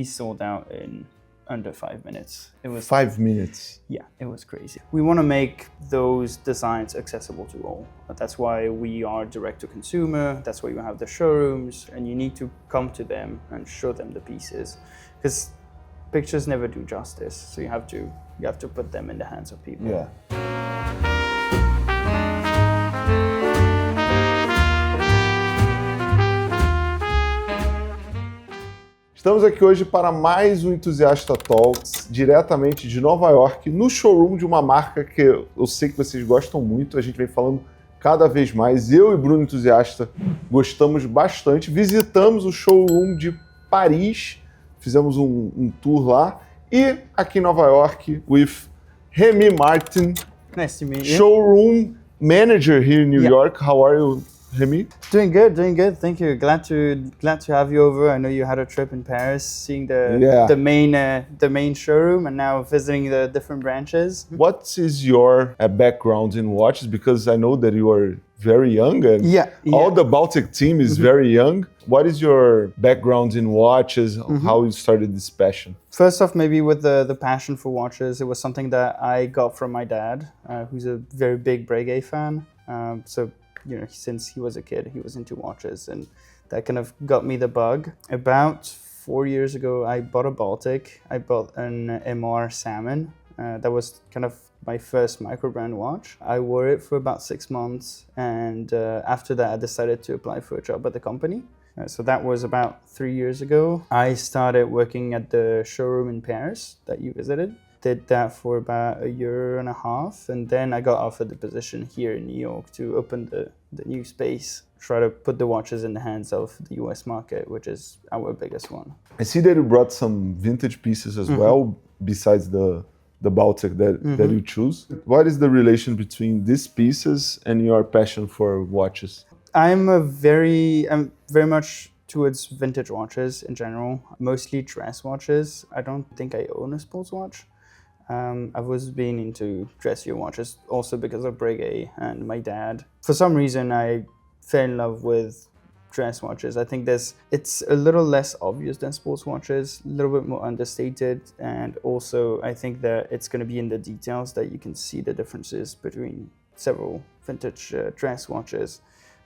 sold out in under 5 minutes. It was 5 minutes. Yeah, it was crazy. We want to make those designs accessible to all. That's why we are direct to consumer. That's why you have the showrooms, and you need to come to them and show them the pieces, because pictures never do justice. So you have to put them in the hands of people. Yeah. Estamos aqui hoje para mais um Entusiasta Talks, diretamente de Nova York, no showroom de uma marca que eu sei que vocês gostam muito. A gente vem falando cada vez mais. Eu e Bruno Entusiasta gostamos bastante. Visitamos o showroom de Paris, fizemos um tour lá. E aqui em Nova York, with Remy Martin, Nice to meet you. showroom manager here in New Yeah. York. How are you, Remy? Doing good. Thank you. Glad to have you over. I know you had a trip in Paris, seeing Yeah. the main showroom, and now visiting the different branches. What is your background in watches? Because I know that you are very young and Yeah. all the Baltic team is very young. What is your background in watches? How you started this passion? First off, maybe with the passion for watches, it was something that I got from my dad, who's a very big Breguet fan. So, since he was a kid, he was into watches, and that kind of got me the bug. About 4 years ago, I bought a Baltic. I bought an MR Salmon. That was kind of my first micro-brand watch. I wore it for about 6 months, and after that, I decided to apply for a job at the company. So that was about 3 years ago. I started working at the showroom in Paris that you visited. Did that for about a year and a half, and then I got offered the position here in New York to open the new space, try to put the watches in the hands of the US market, which is our biggest one. I see that you brought some vintage pieces as well, besides the Baltic that you choose. What is the relation between these pieces and your passion for watches? I'm very much towards vintage watches in general, mostly dress watches. I don't think I own a sports watch. I've always been into dressier watches, also because of Breguet and my dad. For some reason, I fell in love with dress watches. I think it's a little less obvious than sports watches, a little bit more understated, and also I think that it's going to be in the details that you can see the differences between several vintage dress watches.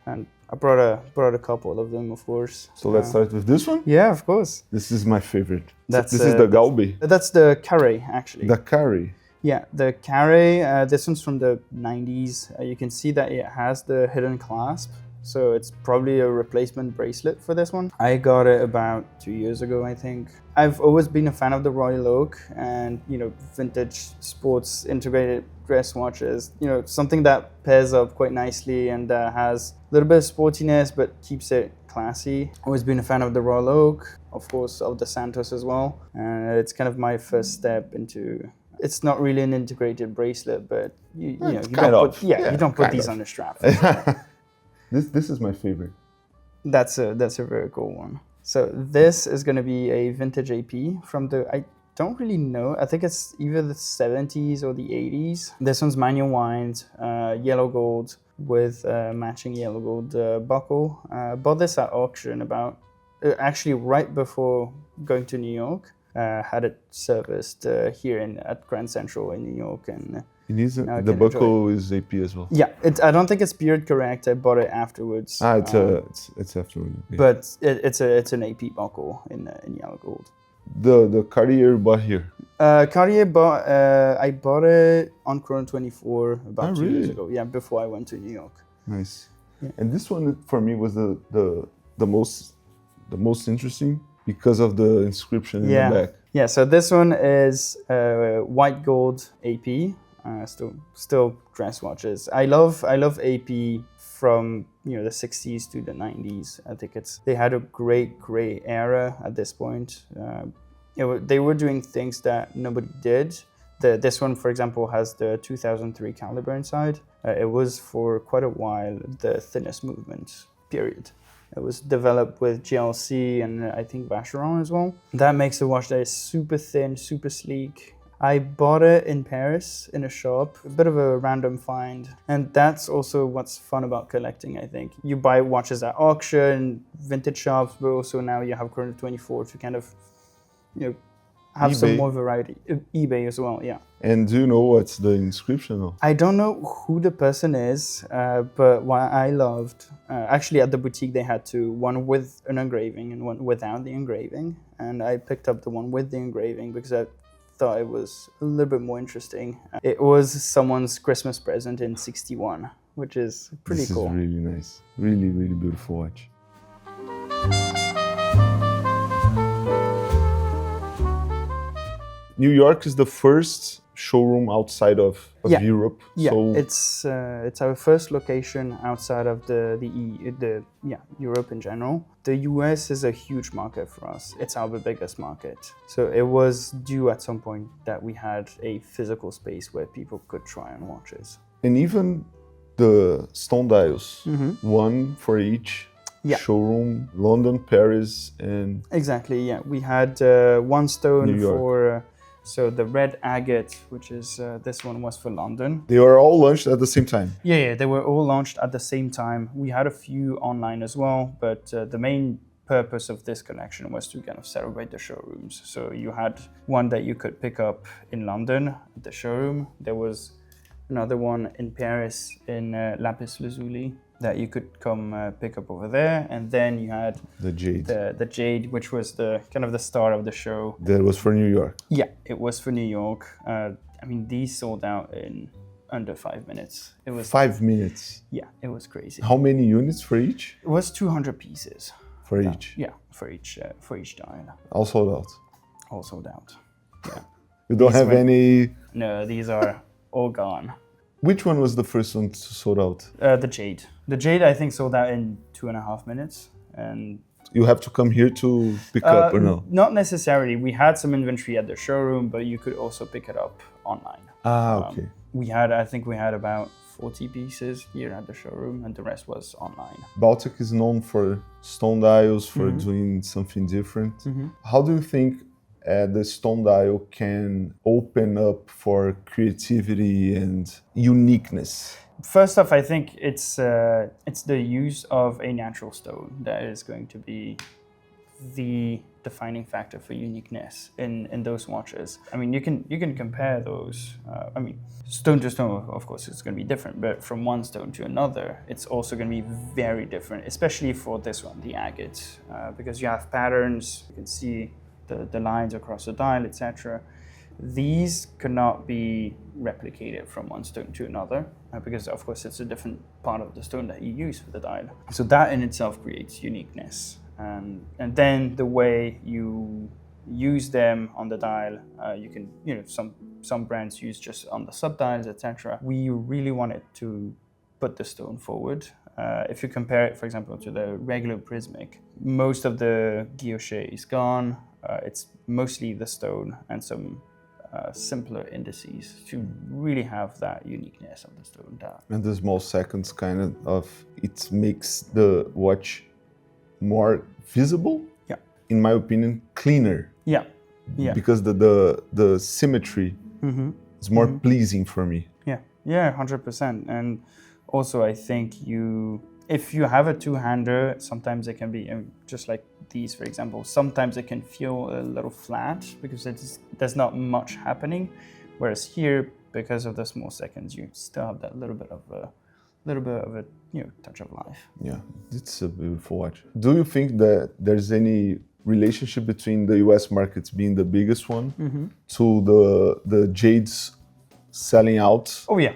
And I brought a couple of them, of course. So let's start with this one. Yeah, of course. This is my favorite. This is the Galbi. That's the Carré, actually. The Carré. Yeah, the Carré. This one's from the 90s. You can see that it has the hidden clasp. So it's probably a replacement bracelet for this one. I got it about 2 years ago, I think. I've always been a fan of the Royal Oak and, vintage sports integrated dress watches. Something that pairs up quite nicely and has a little bit of sportiness but keeps it classy. Always been a fan of the Royal Oak, of course, of the Santos as well. And it's kind of my first step into... It's not really an integrated bracelet, but you don't put these on a strap. This is my favorite. That's a very cool one. So this is going to be a vintage AP from I don't really know. I think it's either the 70s or the 80s. This one's manual wind, yellow gold with matching yellow gold buckle. Bought this at auction actually right before going to New York. Had it serviced here at Grand Central in New York, and the buckle is AP as well. Yeah, I don't think it's period correct. I bought it afterwards. It's afterwards. Okay. But it's an AP buckle in yellow gold. The Cartier bought here. Cartier I bought it on Chrono 24 about 2 years ago. Yeah, before I went to New York. Nice. Yeah. And this one for me was the most interesting because of the inscription in the back. Yeah. So this one is white gold AP. Still dress watches. I love AP from the 60s to the 90s. I think they had a great era at this point. They were doing things that nobody did. This one, for example, has the 2003 caliber inside. It was for quite a while the thinnest movement period. It was developed with GLC and I think Vacheron as well. That makes a watch that is super thin, super sleek. I bought it in Paris in a shop, a bit of a random find. And that's also what's fun about collecting, I think. You buy watches at auction, vintage shops, but also now you have Chrono 24 to kind of have some eBay. more variety. eBay as well, yeah. And do you know what's the inscription? Or? I don't know who the person is, but what I loved, actually at the boutique they had one with an engraving and one without the engraving, and I picked up the one with the engraving because I thought it was a little bit more interesting. It was someone's Christmas present in '61, which is pretty cool. This is really nice. Really, really beautiful watch. New York is the first showroom outside of Europe. Yeah, so it's our first location outside of the Europe in general. The US is a huge market for us. It's our biggest market. So it was due at some point that we had a physical space where people could try on watches. And even the stone dials, one for each showroom, London, Paris, and exactly. Yeah, we had one stone for. So the red agate, which is this one, was for London. They were all launched at the same time? Yeah, they were all launched at the same time. We had a few online as well, but the main purpose of this collection was to kind of celebrate the showrooms. So you had one that you could pick up in London at the showroom. There was another one in Paris in Lapis Lazuli that you could come pick up over there, and then you had the Jade. The Jade, which was the kind of the star of the show. That was for New York. Yeah, it was for New York. I mean, these sold out in under 5 minutes. It was 5 minutes. Yeah, it was crazy. How many units for each? It was 200 pieces. For each. Yeah, for each dial. All sold out. All sold out. Yeah. You don't have any. No, these are all gone. Which one was the first one to sold out? The Jade. The Jade, I think, sold out in 2.5 minutes. And you have to come here to pick up, or no? Not necessarily. We had some inventory at the showroom, but you could also pick it up online. Okay. I think we had about 40 pieces here at the showroom, and the rest was online. Baltic is known for stone dials, for doing something different. How do you think the stone dial can open up for creativity and uniqueness? First off, I think it's the use of a natural stone that is going to be the defining factor for uniqueness in those watches. I mean, you can compare those. I mean, stone to stone, of course, it's going to be different, but from one stone to another, it's also going to be very different, especially for this one, the agate, because you have patterns. You can see the lines across the dial, etc. These cannot be replicated from one stone to another because, of course, it's a different part of the stone that you use for the dial. So that in itself creates uniqueness. And then the way you use them on the dial, you can, some brands use just on the sub-dials, etc. We really wanted to put the stone forward. If you compare it, for example, to the regular prismic, most of the guilloche is gone. It's mostly the stone and some simpler indices to really have that uniqueness of the stone dial. And the small seconds it makes the watch more visible. Yeah. In my opinion, cleaner. Yeah. Yeah. Because the symmetry is more pleasing for me. Yeah. Yeah, 100%. And also, I think if you have a two-hander, sometimes it can be just like these, for example. Sometimes it can feel a little flat because there's not much happening. Whereas here, because of the small seconds, you still have that little bit of a touch of life. Yeah, it's a beautiful watch. Do you think that there's any relationship between the US markets being the biggest one to the Jades selling out? Oh yeah,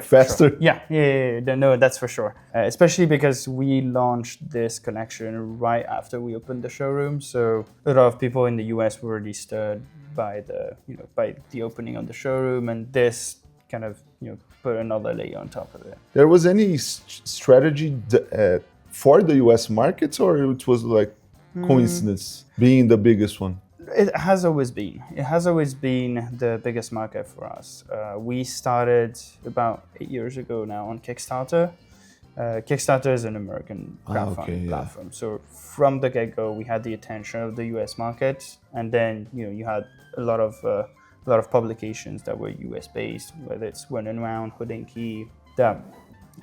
faster. Sure. Yeah. No, that's for sure. Especially because we launched this collection right after we opened the showroom, so a lot of people in the US were already stirred by the opening of the showroom, and this kind of put another layer on top of it. There was any strategy for the US markets, or it was like coincidence being the biggest one? It has always been. It has always been the biggest market for us. We started about 8 years ago now on Kickstarter. Kickstarter is an American crowdfunding platform. So from the get-go, we had the attention of the US market, and then you had a lot of publications that were US based, whether it's Word and Round, Hodinkee, that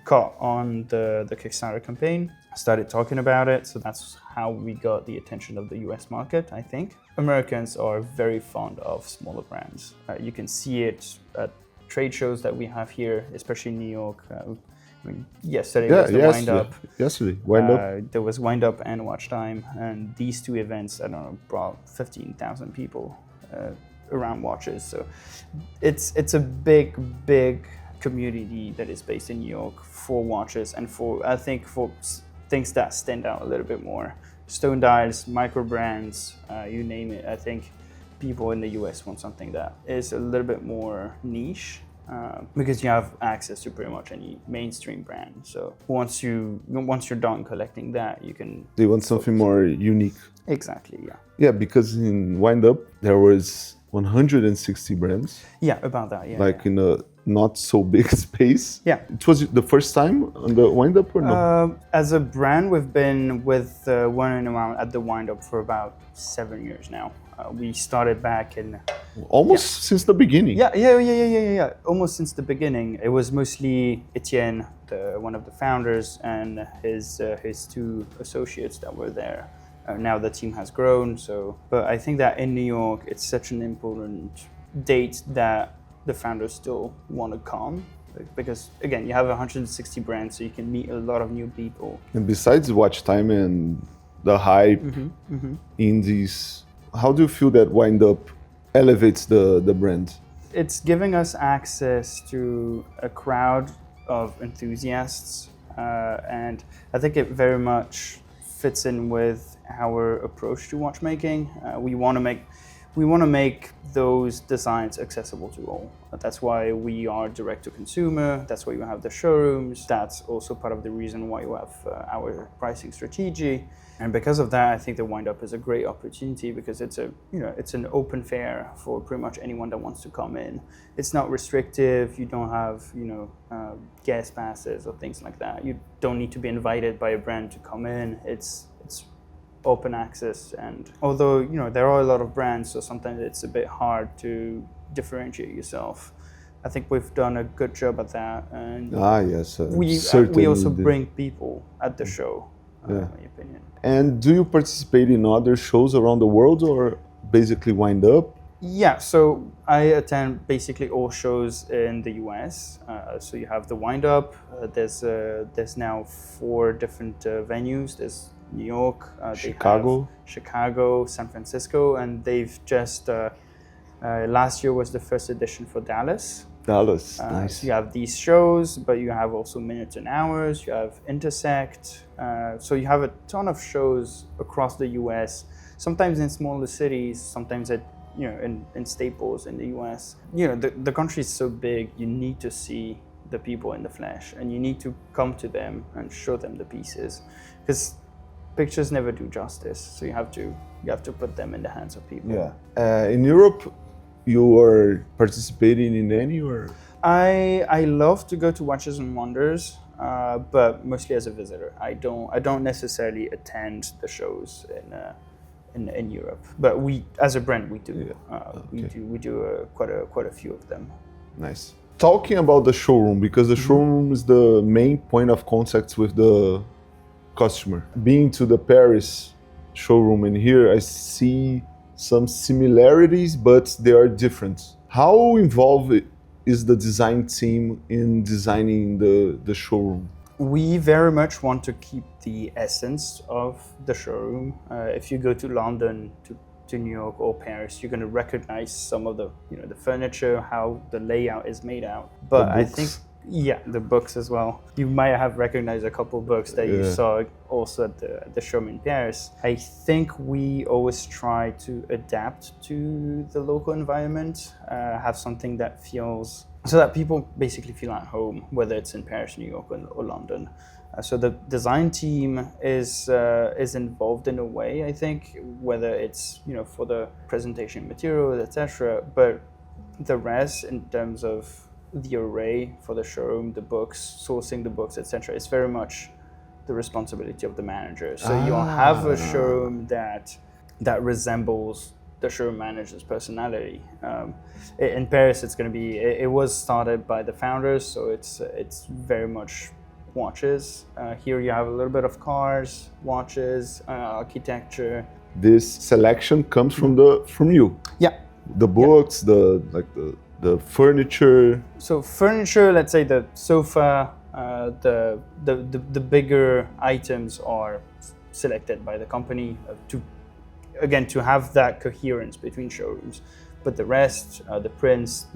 caught on the Kickstarter campaign, started talking about it. So that's how we got the attention of the US market, I think. Americans are very fond of smaller brands. You can see it at trade shows that we have here, especially in New York. Yesterday was the Wind Up. Yesterday, Wind Up. There was Wind Up and Watch Time, and these two events, I don't know, brought 15,000 people around watches. So it's a big community that is based in New York for watches and for things that stand out a little bit more. Stone dials, micro brands, you name it. I think people in the US want something that is a little bit more niche. Because you have access to pretty much any mainstream brand. So once you're done collecting that, you can. They want something more unique. Exactly, yeah. Yeah, because in Wind Up there was 160 brands. Yeah, about that. Yeah. Like in a not so big space. Yeah. It was the first time on the Wind Up or no? As a brand, we've been with One Around at the Wind Up for about 7 years now. We started back in almost since the beginning. Yeah. Almost since the beginning. It was mostly Etienne, one of the founders, and his two associates that were there. Now the team has grown. But I think that in New York, it's such an important date that the founders still want to come. Because again, you have 160 brands, so you can meet a lot of new people. And besides Watch Time and the hype in these. How do you feel that Wind Up elevates the brand? It's giving us access to a crowd of enthusiasts, and I think it very much fits in with our approach to watchmaking. We want to make those designs accessible to all. That's why we are direct to consumer. That's why you have the showrooms. That's also part of the reason why you have our pricing strategy. And because of that, I think the Wind Up is a great opportunity because it's an open fair for pretty much anyone that wants to come in. It's not restrictive. You don't have guest passes or things like that. You don't need to be invited by a brand to come in. It's open access, and although there are a lot of brands, so sometimes it's a bit hard to differentiate yourself. I think we've done a good job at that, and yes, we also bring people at the show. In my opinion. And do you participate in other shows around the world or basically Wind Up? Yeah, so I attend basically all shows in the US. So you have the Wind Up. There's now 4 different venues. There's New York, Chicago, San Francisco, and they've just last year was the first edition for Dallas. Nice. So you have these shows, but you have also Minutes and Hours, you have Intersect. So you have a ton of shows across the US, sometimes in smaller cities, sometimes at in staples in the US. The country is so big, you need to see the people in the flesh, and you need to come to them and show them the pieces, because pictures never do justice. So you have to put them in the hands of people. Yeah. In Europe, you are participating in any or? I love to go to Watches and Wonders, but mostly as a visitor. I don't necessarily attend the shows in Europe, but we as a brand we do. We do quite a few of them. Nice. Talking about the showroom, because the showroom is the main point of contact with the customer. Being to the Paris showroom and here, I see some similarities, but they are different. How involved is the design team in designing the showroom? We very much want to keep the essence of the showroom. If you go to London, to New York or Paris, you're going to recognize some of the the furniture, how the layout is made out. But I think the books as well. You might have recognized a couple books that you saw also at the showroom in Paris. I think we always try to adapt to the local environment, have something that feels, so that people basically feel at home, whether it's in Paris, New York, or London. So the design team is involved in a way, I think, whether it's for the presentation material, etc. But the rest, in terms of the array for the showroom, the books, sourcing the books, etc., it's very much the responsibility of the manager. So you'll have a showroom that resembles the showroom manager's personality. In Paris, it's going to be. It was started by the founders, so it's very much watches. Here you have a little bit of cars, watches, architecture. This selection comes from you. Yeah. The books, the furniture. So furniture, let's say the sofa, the bigger items are selected by the company to have that coherence between showrooms. But the rest, the prints,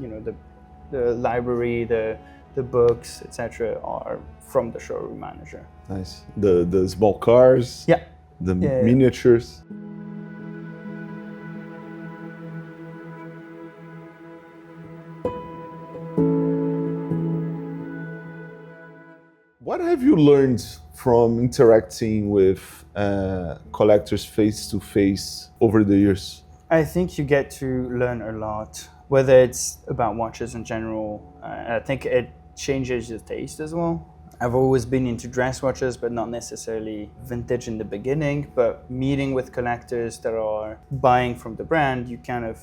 the library, the books, etc., are from the showroom manager. Nice. The small cars. Yeah. The miniatures. What have you learned from interacting with collectors face to face over the years? I think you get to learn a lot, whether it's about watches in general. I think it changes your taste as well. I've always been into dress watches, but not necessarily vintage in the beginning. But meeting with collectors that are buying from the brand, you kind of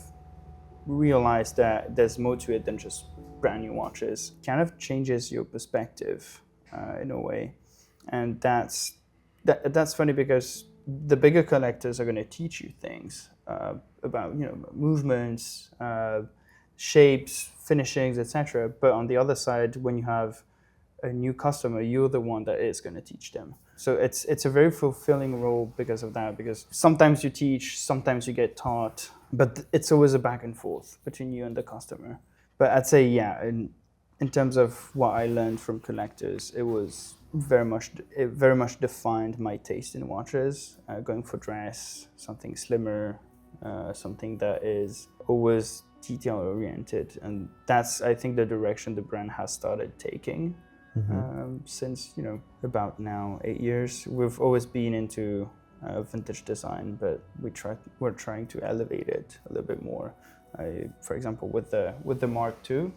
realize that there's more to it than just brand new watches. Kind of changes your perspective in a way. And that's funny because the bigger collectors are going to teach you things about movements, shapes, finishings, etc. But on the other side, when you have a new customer, you're the one that is going to teach them. So it's a very fulfilling role because of that. Because sometimes you teach, sometimes you get taught, but it's always a back and forth between you and the customer. But I'd say in terms of what I learned from collectors, it very much defined my taste in watches. Going for dress, something slimmer, something that is always detail oriented, and that's, I think, the direction the brand has started taking since about now 8 years. We've always been into vintage design, but we're trying to elevate it a little bit more. For example, with the Mark II,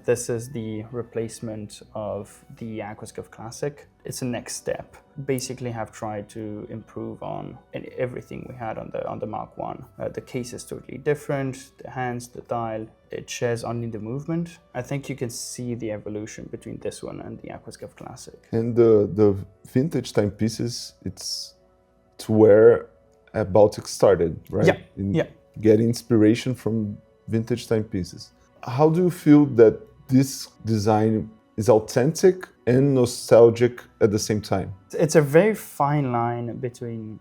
this is the replacement of the Aquascuff Classic. It's a next step. Basically, have tried to improve on everything we had on the Mark I. The case is totally different. The hands, the dial, it shares only the movement. I think you can see the evolution between this one and the Aquascuff Classic. And the vintage timepieces, it's where Baltic started, right? Yeah. Get inspiration from vintage timepieces. How do you feel that this design is authentic and nostalgic at the same time? It's a very fine line between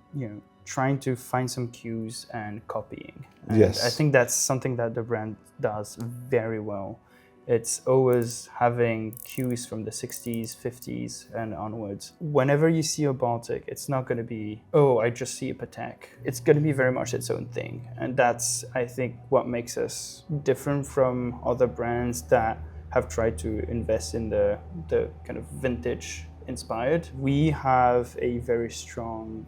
trying to find some cues and copying. And yes. I think that's something that the brand does very well. It's always having cues from the 60s, 50s and onwards. Whenever you see a Baltic, it's not going to be, oh, I just see a Patek. It's going to be very much its own thing. And that's, I think, what makes us different from other brands that have tried to invest in the kind of vintage inspired. We have a very strong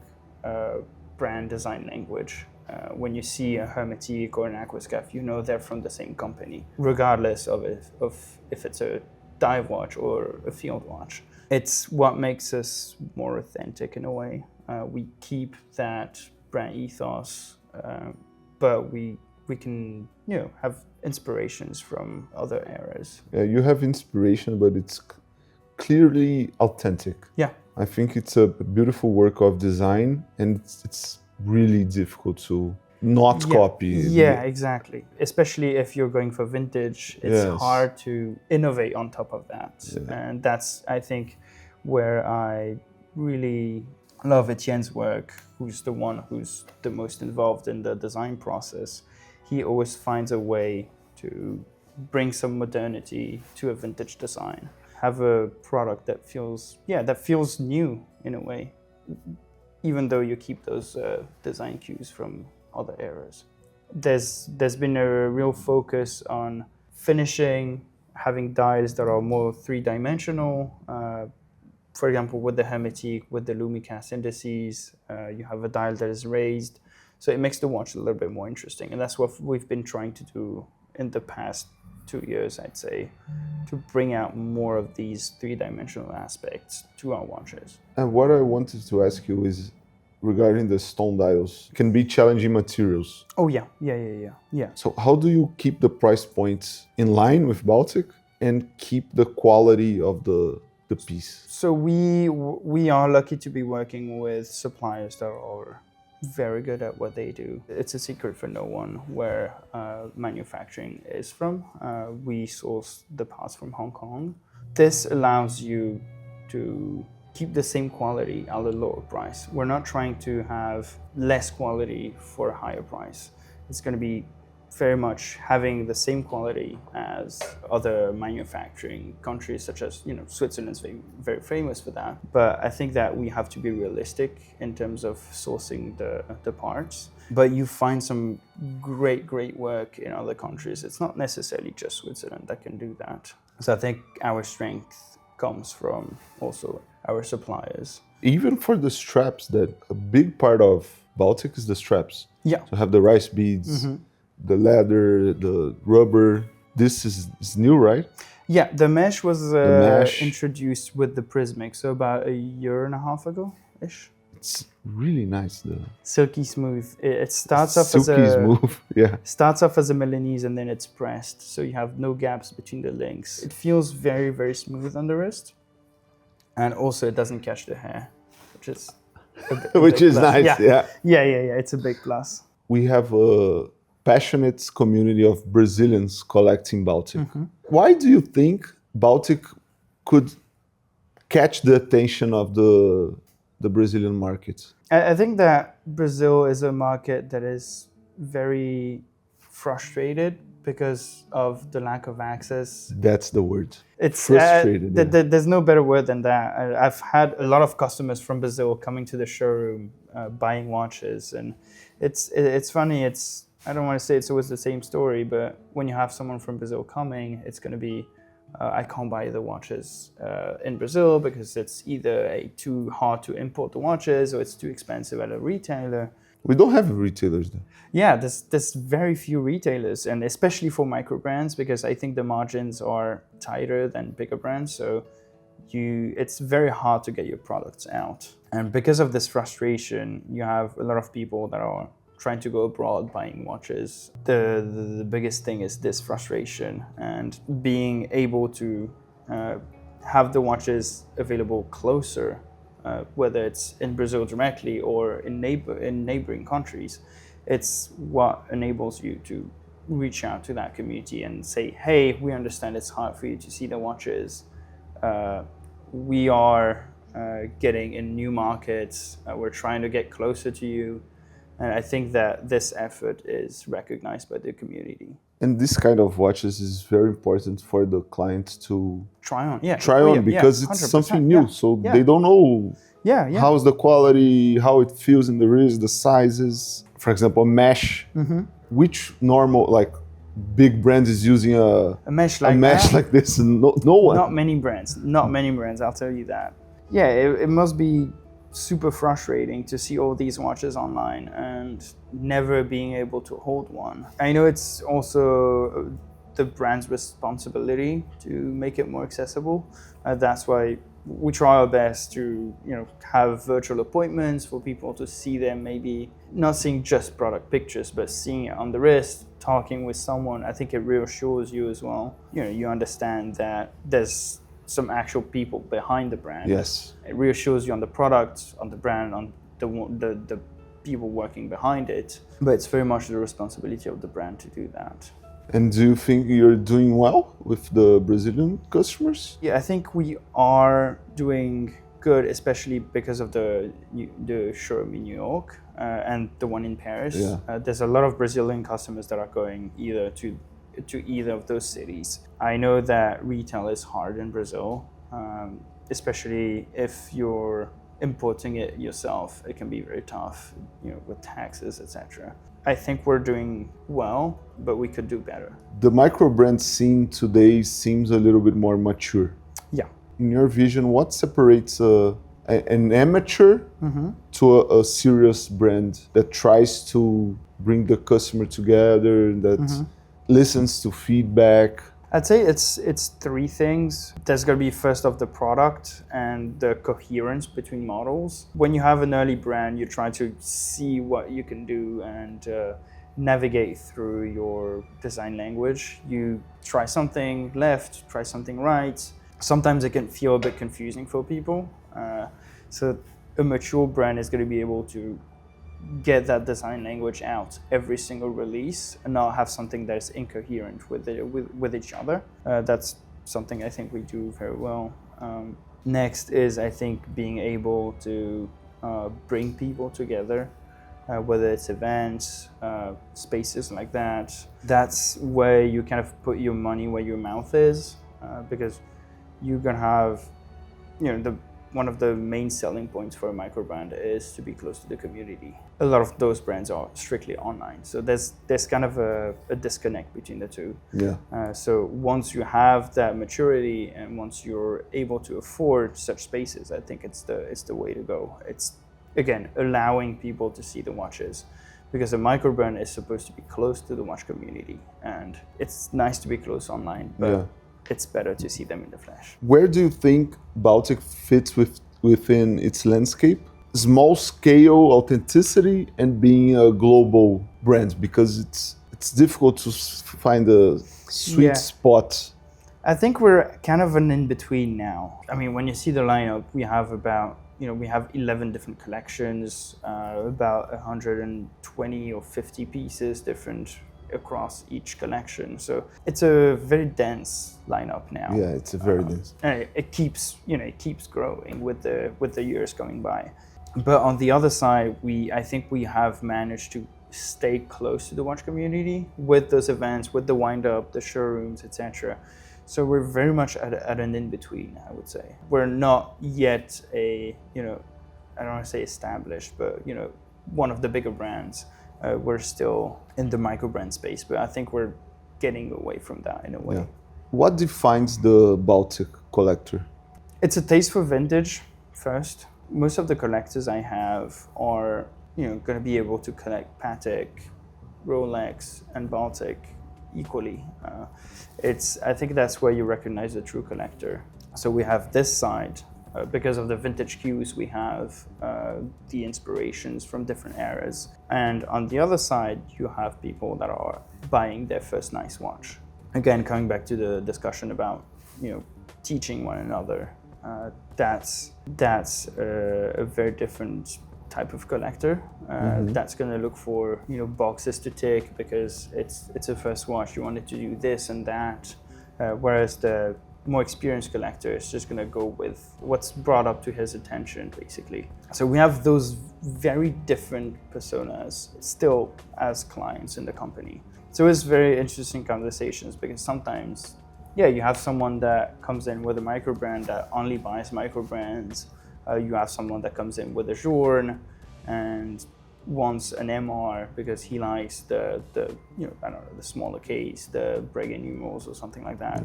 brand design language. When you see a Hermetique or an Aquascuff, you know they're from the same company, regardless of if it's a dive watch or a field watch. It's what makes us more authentic in a way. We keep that brand ethos, but we can have inspirations from other eras. Yeah, you have inspiration, but it's clearly authentic. Yeah. I think it's a beautiful work of design, and it's really difficult to not copy. Yeah, exactly. Especially if you're going for vintage, it's Yes. hard to innovate on top of that. Yeah. And that's, I think, where I really love Etienne's work, who's the most involved in the design process. He always finds a way to bring some modernity to a vintage design. Have a product that feels new in a way, even though you keep those design cues from other eras. There's been a real focus on finishing, having dials that are more three-dimensional. For example, with the Hermetique, with the Lumicast indices, you have a dial that is raised. So it makes the watch a little bit more interesting. And that's what we've been trying to do in the past 2 years, I'd say, to bring out more of these three-dimensional aspects to our watches. And what I wanted to ask you is regarding the stone dials, can be challenging materials. Oh yeah. So how do you keep the price points in line with Baltic and keep the quality of the the piece? So we are lucky to be working with suppliers that are very good at what they do. It's a secret for no one where manufacturing is from. We source the parts from Hong Kong. This allows you to keep the same quality at a lower price. We're not trying to have less quality for a higher price. It's going to be very much having the same quality as other manufacturing countries, such as, Switzerland's very famous for that. But I think that we have to be realistic in terms of sourcing the parts. But you find some great work in other countries. It's not necessarily just Switzerland that can do that. So I think our strength comes from also our suppliers. Even for the straps, that a big part of Baltic is the straps. Yeah. To have the rice beads, the leather, the rubber. This is new, right? Yeah, the mesh was mesh. introduced with the Prismic, so about a year and a half ago-ish. It's really nice. The Silky smooth. It starts off silky smooth. Yeah. Starts off as a Milanese and then it's pressed, so you have no gaps between the links. It feels very smooth on the wrist, and also it doesn't catch the hair, which is which is plus. nice. Yeah. It's a big plus. We have a passionate community of Brazilians collecting Baltic. Why do you think Baltic could catch the attention of the Brazilian market? I think that Brazil is a market that is very frustrated because of the lack of access. That's the word. It's frustrated. There's no better word than that. I've had a lot of customers from Brazil coming to the showroom, buying watches, and it's funny. I don't want to say it's always the same story, but when you have someone from Brazil coming, it's going to be, I can't buy the watches in Brazil because it's either too hard to import the watches or it's too expensive at a retailer. We don't have retailers there. Yeah, there's very few retailers, and especially for micro brands, because I think the margins are tighter than bigger brands. So it's very hard to get your products out. And because of this frustration, you have a lot of people that are trying to go abroad buying watches. The biggest thing is this frustration, and being able to have the watches available closer, whether it's in Brazil directly or in neighboring countries. It's what enables you to reach out to that community and say, hey, we understand it's hard for you to see the watches. We are getting in new markets. We're trying to get closer to you. And I think that this effort is recognized by the community. And this kind of watches is very important for the client to try on, because it's something new. So they don't know how's the quality, how it feels in the wrist, the sizes. For example, mesh. Which normal, big brand is using a mesh like this? No one. Not many brands. I'll tell you that. Yeah, it must be super frustrating to see all these watches online and never being able to hold one. I know it's also the brand's responsibility to make it more accessible. That's why we try our best to have virtual appointments for people to see them, maybe not seeing just product pictures, but seeing it on the wrist, talking with someone. I think it reassures you as well. You understand that there's some actual people behind the brand. Yes. It reassures you on the product, on the brand, on the people working behind it. But it's very much the responsibility of the brand to do that. And do you think you're doing well with the Brazilian customers? Yeah, I think we are doing good, especially because of the showroom in New York and the one in Paris. Yeah. There's a lot of Brazilian customers that are going either to either of those cities. I know that retail is hard in Brazil, especially if you're importing it yourself. It can be very tough, with taxes, etc. I think we're doing well, but we could do better. The micro brand scene today seems a little bit more mature. Yeah. In your vision, what separates an amateur to a serious brand that tries to bring the customer together, that listens to feedback? I'd say it's three things. There's going to be first off the product and the coherence between models. When you have an early brand, you try to see what you can do and navigate through your design language. You try something left, try something right, sometimes it can feel a bit confusing for people. So a mature brand is going to be able to get that design language out every single release and not have something that's incoherent with each other. That's something I think we do very well. Next is, I think, being able to bring people together, whether it's events, spaces like that. That's where you kind of put your money where your mouth is, because you can have, one of the main selling points for a micro brand is to be close to the community. A lot of those brands are strictly online, so there's kind of a disconnect between the two. Yeah. So once you have that maturity and once you're able to afford such spaces, I think it's the way to go. It's, again, allowing people to see the watches, because a micro brand is supposed to be close to the watch community, and it's nice to be close online, but it's better to see them in the flesh. Where do you think Baltic fits within its landscape? Small scale authenticity and being a global brand, because it's difficult to find a sweet spot. I think we're kind of an in-between now. I mean, when you see the lineup, we have about, we have 11 different collections, about 120 or 50 pieces different across each collection. So it's a very dense lineup now. Yeah, it's a very dense. And it keeps growing with the years going by. But on the other side, I think we have managed to stay close to the watch community with those events, with the wind up, the showrooms, etc. So we're very much at an in-between, I would say. We're not yet I don't want to say established, but one of the bigger brands. We're still in the micro brand space, but I think we're getting away from that in a way. Yeah. What defines the Baltic collector? It's a taste for vintage first. Most of the collectors I have are going to be able to collect Patek, Rolex, and Baltic equally. I think that's where you recognize the true collector. So we have this side. Because of the vintage cues, we have the inspirations from different eras. And on the other side, you have people that are buying their first nice watch. Again, coming back to the discussion about, teaching one another, that's a very different type of collector. That's going to look for, boxes to tick because it's a first watch. You wanted to do this and that, whereas the more experienced collector is just going to go with what's brought up to his attention, basically. So we have those very different personas still as clients in the company. So it's very interesting conversations, because sometimes, you have someone that comes in with a micro brand that only buys micro brands. You have someone that comes in with a Journe and wants an MR because he likes the smaller case, the Breguet numerals or something like that.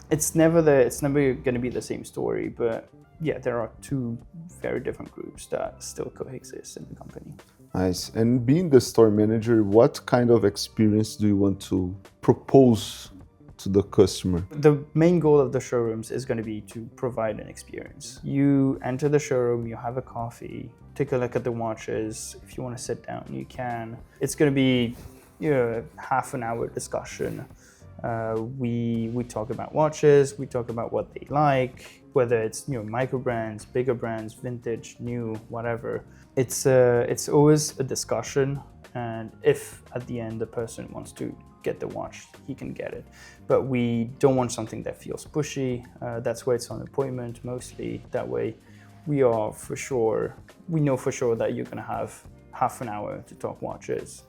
It's never going to be the same story, but there are two very different groups that still coexist in the company. Nice. And being the store manager, what kind of experience do you want to propose to the customer? The main goal of the showrooms is going to be to provide an experience. You enter the showroom, you have a coffee, take a look at the watches. If you want to sit down, you can. It's going to be half an hour discussion. We talk about watches, we talk about what they like, whether it's micro brands, bigger brands, vintage, new, whatever. It's always a discussion, and if at the end the person wants to get the watch, he can get it. But we don't want something that feels pushy. That's why it's on appointment mostly. That way we know for sure that you're gonna have half an hour to talk watches.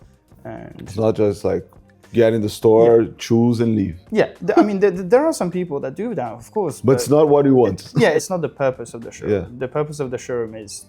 And it's not just like get in the store, choose and leave. Yeah, I mean, there are some people that do that, of course. But it's not what you want. It's not the purpose of the showroom. Yeah. The purpose of the showroom is,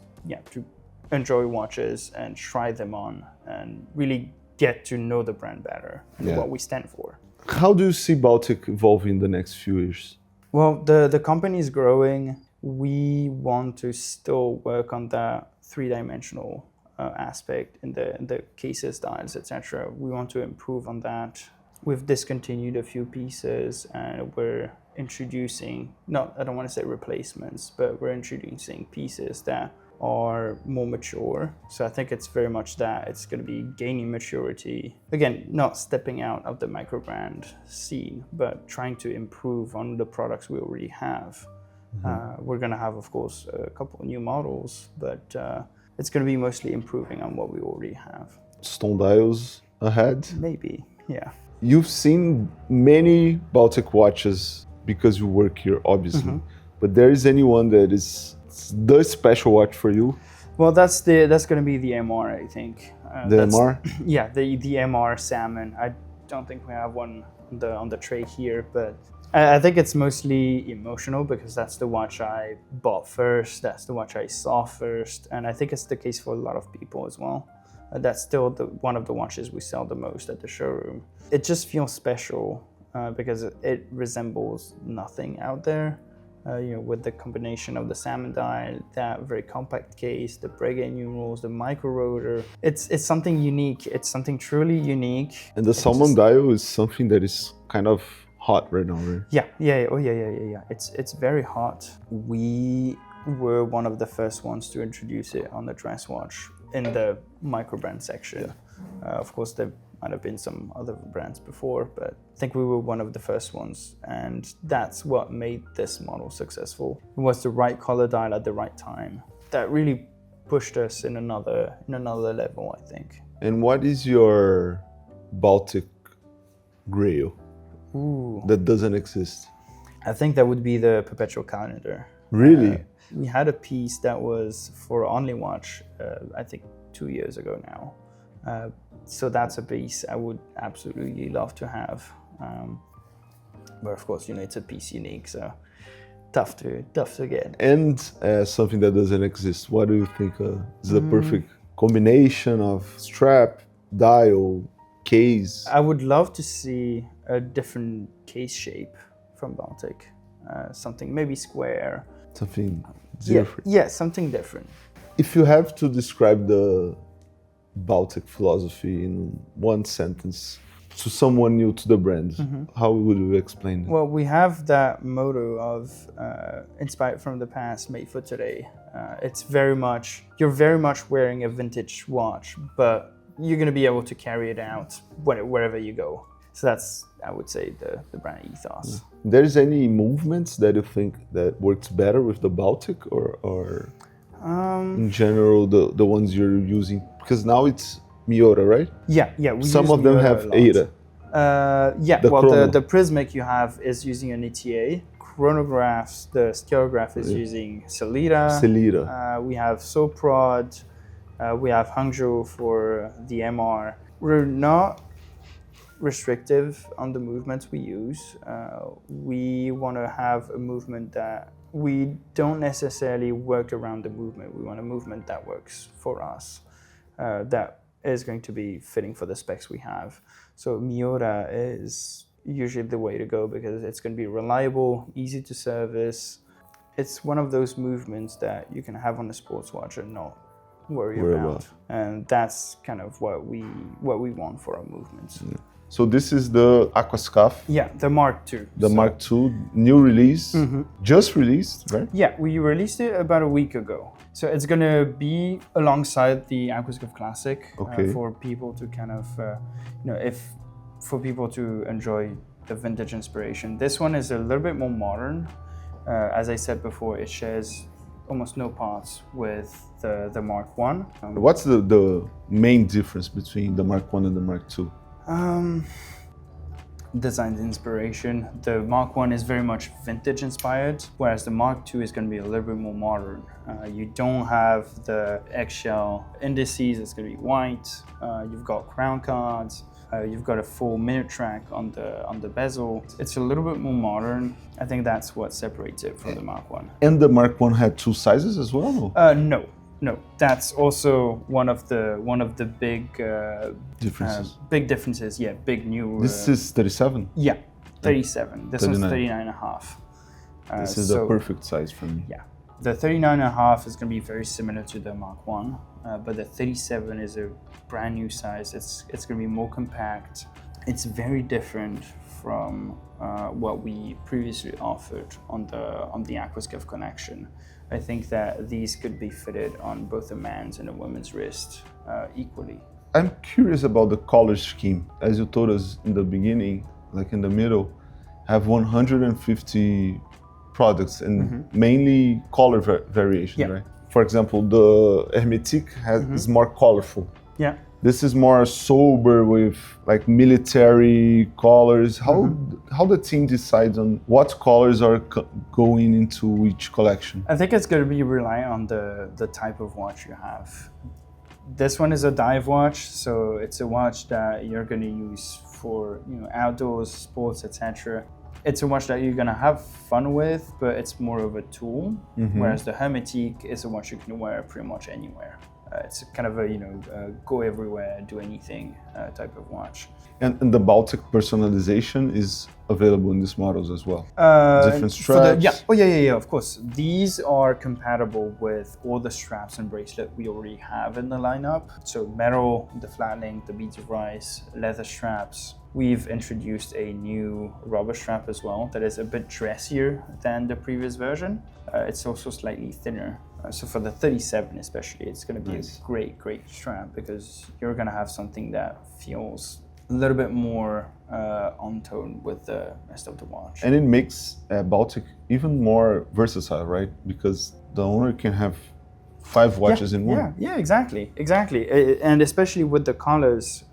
to enjoy watches and try them on and really get to know the brand better and what we stand for. How do you see Baltic evolving in the next few years? Well, the company is growing. We want to still work on that three-dimensional aspect in the cases, styles, etc. We want to improve on that. We've discontinued a few pieces and we're introducing, I don't want to say replacements, but we're introducing pieces that are more mature. So I think it's very much that it's going to be gaining maturity. Again, not stepping out of the micro brand scene, but trying to improve on the products we already have. We're going to have, of course, a couple of new models, but it's going to be mostly improving on what we already have. Stone dials ahead. Maybe, yeah. You've seen many Baltic watches because you work here, obviously. But there is anyone that is the special watch for you? Well, that's going to be the MR, I think. The MR? Yeah, the MR Salmon. I don't think we have one on the tray here, but I think it's mostly emotional because that's the watch I bought first. That's the watch I saw first, and I think it's the case for a lot of people as well. That's still one of the watches we sell the most at the showroom. It just feels special because it resembles nothing out there. With the combination of the salmon dial, that very compact case, the Breguet numerals, the micro rotor. It's something unique. It's something truly unique. And the salmon dial is something that is kind of hot right now, right? Yeah. It's very hot. We were one of the first ones to introduce it on the dress watch in the micro brand section. Of course, there might have been some other brands before, but I think we were one of the first ones, and that's what made this model successful. It was the right color dial at the right time. That really pushed us in another level, I think. And what is your Baltic grail that doesn't exist? I think that would be the perpetual calendar. Really? We had a piece that was for Only Watch, I think 2 years ago now. So that's a piece I would absolutely love to have. But of course, it's a piece unique, so tough to get. And something that doesn't exist, what do you think is the perfect combination of strap, dial, case? I would love to see a different case shape from Baltic. Something maybe square. Something different. Yeah, something different. If you have to describe the Baltic philosophy in one sentence to someone new to the brand, how would you explain it? Well, we have that motto of inspired from the past, made for today. It's very much, you're very much wearing a vintage watch, but you're going to be able to carry it out wherever you go. So that's, I would say, the brand ethos. There's any movements that you think that works better with the Baltic or in general, the ones you're using? Because now it's Miura, right? Yeah. Some of them have Eira. The Prismic you have is using an ETA. Chronographs, the Scaleograph is using Sellita. We have Soprod. We have Hangzhou for the MR. We're not restrictive on the movements we use. We want to have a movement that we don't necessarily work around the movement. We want a movement that works for us, that is going to be fitting for the specs we have. So Miura is usually the way to go because it's going to be reliable, easy to service. It's one of those movements that you can have on a sports watch and not worry about. And that's kind of what we want for our movements. Yeah. So this is the Aquascaf. Yeah, the Mark II. The Mark II, new release, just released, right? Yeah, we released it about a week ago. So it's going to be alongside the Aquascaf Classic for people to kind of, for people to enjoy the vintage inspiration. This one is a little bit more modern. As I said before, it shares almost no parts with the Mark I. What's the main difference between the Mark I and the Mark II? Design inspiration. The Mark I is very much vintage inspired, whereas the Mark II is going to be a little bit more modern. You don't have the eggshell indices, it's going to be white. You've got crown cards. You've got a full minute track on the bezel. It's a little bit more modern. I think that's what separates it from the Mark I. And the Mark I had two sizes as well? No. That's also one of the big differences. Big differences. Yeah, big new. This is 37. Yeah, 37. This one's 39.5. This is the perfect size for me. Yeah, the 39.5 is going to be very similar to the Mark I, but the 37 is a brand new size. It's going to be more compact. it's very different from what we previously offered on the Aquascape Connection. I think that these could be fitted on both a man's and a woman's wrist equally. I'm curious about the color scheme. As you told us in the beginning, like in the middle, have 150 products and mainly color variation, right? For example, the Hermetique is more colorful. Yeah. This is more sober with like military colors. How the team decides on what colors are going into each collection? I think it's going to be reliant on the type of watch you have. This one is a dive watch, so it's a watch that you're going to use for outdoors, sports, etc. It's a watch that you're going to have fun with, but it's more of a tool. Whereas the Hermetique is a watch you can wear pretty much anywhere. It's kind of a go everywhere, do anything type of watch. And the Baltic personalization is available in these models as well. Different straps. Of course. These are compatible with all the straps and bracelet we already have in the lineup. So metal, the flat link, the beads of rice, leather straps. We've introduced a new rubber strap as well that is a bit dressier than the previous version. It's also slightly thinner. So for the 37 especially, it's going to be a great strap because you're going to have something that feels a little bit more on tone with the rest of the watch. And it makes Baltic even more versatile, right? Because the owner can have 5 watches in one. Yeah, exactly. And especially with the colors,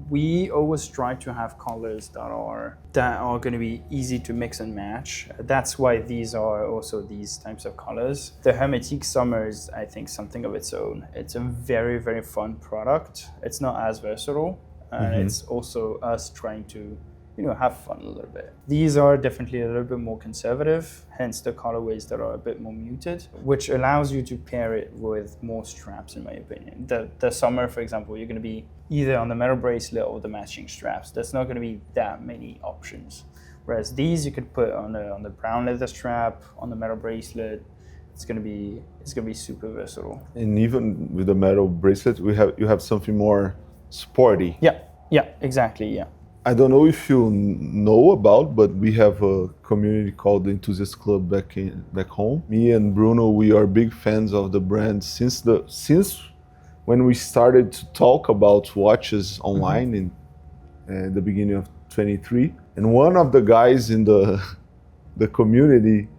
we always try to have colors that are going to be easy to mix and match. That's why these are also these types of colors. The Hermetique Summer is, I think, something of its own. It's a very, very fun product. It's not as versatile. It's also us trying to have fun a little bit. These are definitely a little bit more conservative, hence the colorways that are a bit more muted, which allows you to pair it with more straps, in my opinion. The Summer, for example, you're going to be either on the metal bracelet or the matching straps. There's not going to be that many options. Whereas these you could put on the brown leather strap, on the metal bracelet. It's gonna be super versatile. And even with the metal bracelet, you have something more sporty. Yeah, exactly. Yeah. I don't know if you know about, but we have a community called the Enthusiast Club back home. Me and Bruno, we are big fans of the brand since when we started to talk about watches online in the beginning of 23. And one of the guys in the community,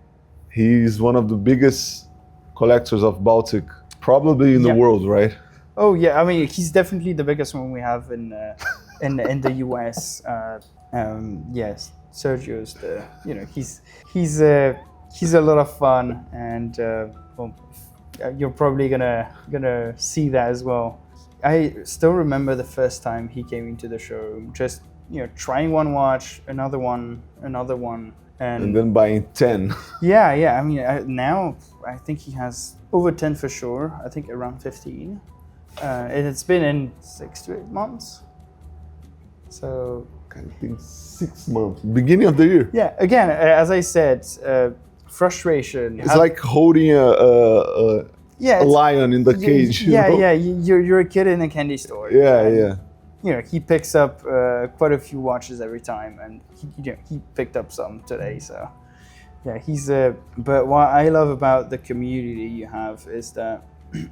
he's one of the biggest collectors of Baltic, probably in the world, right? Oh yeah, I mean he's definitely the biggest one we have in the US. Yes, Sergio's he's a lot of fun, and you're probably gonna see that as well. I still remember the first time he came into the showroom, just trying one watch, another one, and then buying 10. Yeah. I mean now I think he has over 10 for sure. I think around 15. And it's been in 6 to 8 months. So I think 6 months, beginning of the year. Yeah, again, as I said, frustration. It's like holding a lion in the cage. You're a kid in a candy store. Yeah. He picks up quite a few watches every time, and he picked up some today. So yeah, but what I love about the community you have is that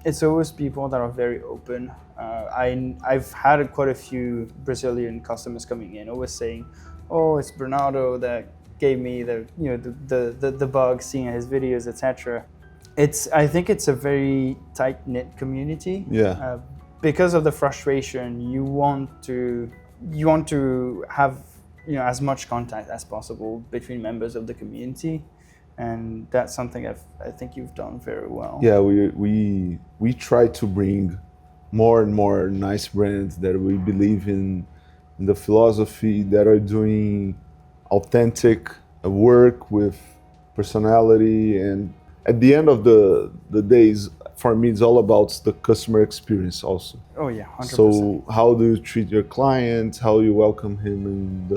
it's always people that are very open. I've had quite a few Brazilian customers coming in, always saying, "Oh, it's Bernardo that gave me the bug, seeing his videos, etc." I think it's a very tight knit community. Yeah. Because of the frustration, you want to have as much contact as possible between members of the community. And that's something I think you've done very well. Yeah, we try to bring more and more nice brands that we believe in the philosophy, that are doing authentic work with personality. And at the end of the days, for me, it's all about the customer experience also. Oh yeah, 100%. So how do you treat your client? How you welcome him in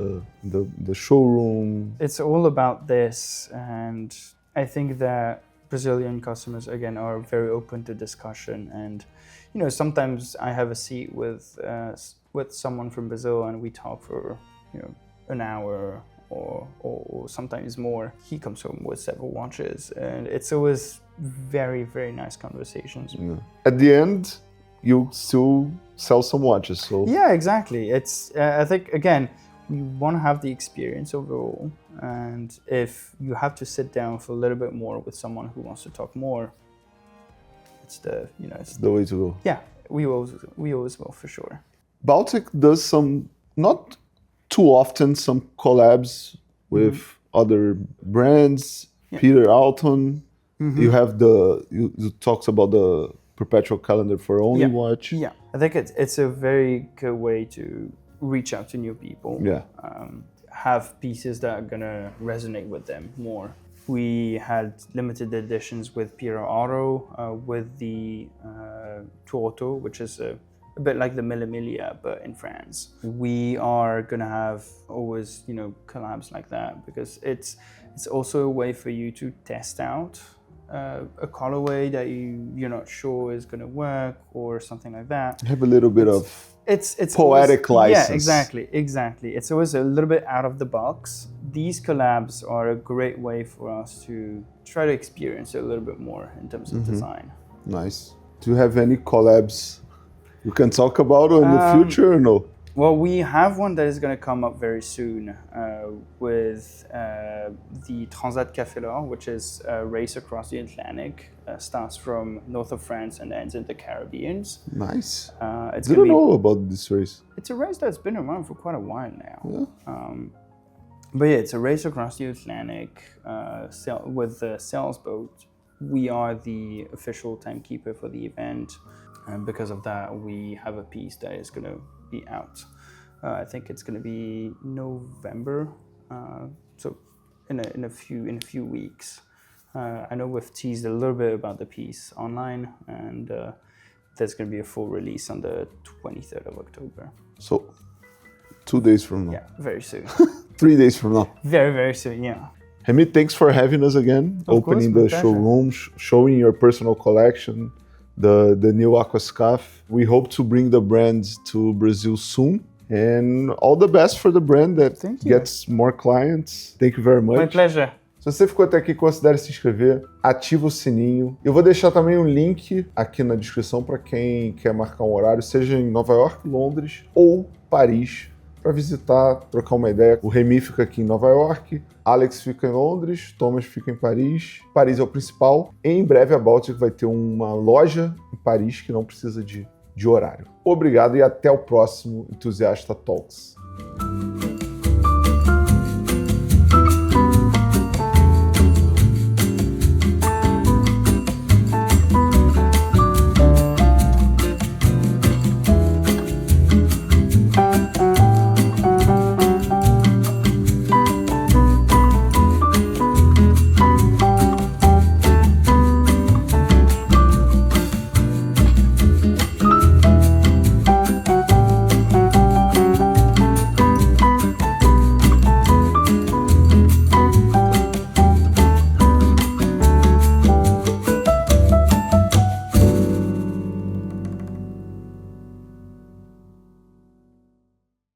the showroom? It's all about this, and I think that Brazilian customers again are very open to discussion. And sometimes I have a seat with someone from Brazil, and we talk for an hour or sometimes more. He comes home with several watches, and it's always very, very nice conversations. Yeah. At the end, you still sell some watches, so Yeah, exactly. It's I think again, we want to have the experience overall, and if you have to sit down for a little bit more with someone who wants to talk more, it's it's the way to go. yeah, we always will for sure. Baltic does some, not too often, some collabs with other brands. Yeah. Peter Alton. You have you talked about the perpetual calendar for only Yeah. watch. Yeah, I think it's a very good way to reach out to new people. Yeah. Have pieces that are gonna resonate with them more. We had limited editions with Piero Oro, with the Tuoto, which is a bit like the Mille Miglia, but in France. We are gonna have always, collabs like that, because it's also a way for you to test out a colorway that you're not sure is gonna work or something like that. Have a little bit of It's poetic always, license. Yeah, exactly. It's always a little bit out of the box. These collabs are a great way for us to try to experience it a little bit more in terms of design. Nice. Do you have any collabs you can talk about in the future or no? Well, we have one that is going to come up very soon with the Transat Café L'Or, which is a race across the Atlantic. Starts from north of France and ends in the Caribbean. Nice. It's Didn't know about this race. It's a race that's been around for quite a while now. Yeah. But yeah, it's a race across the Atlantic with the sales boat. We are the official timekeeper for the event, and because of that, we have a piece that is going to be out. I think it's going to be November, so in a few weeks. I know we've teased a little bit about the piece online, and there's going to be a full release on the 23rd of October. So 2 days from now. Yeah, very soon. 3 days from now. Very, very soon, yeah. Remy, thanks for having us again, Of opening course, the my pleasure. showroom, showing your personal collection, the new Aquascaf. We hope to bring the brand to Brazil soon. And all the best for the brand that Thank you. gets more clients. Thank you very much. My pleasure. Se você ficou até aqui, considere se inscrever, ativa o sininho. Eu vou deixar também um link aqui na descrição para quem quer marcar um horário, seja em Nova York, Londres ou Paris, para visitar, trocar uma ideia. O Remy fica aqui em Nova York, Alex fica em Londres, Thomas fica em Paris. Paris é o principal. Em breve a Baltic vai ter uma loja em Paris que não precisa de horário. Obrigado e até o próximo Entusiasta Talks.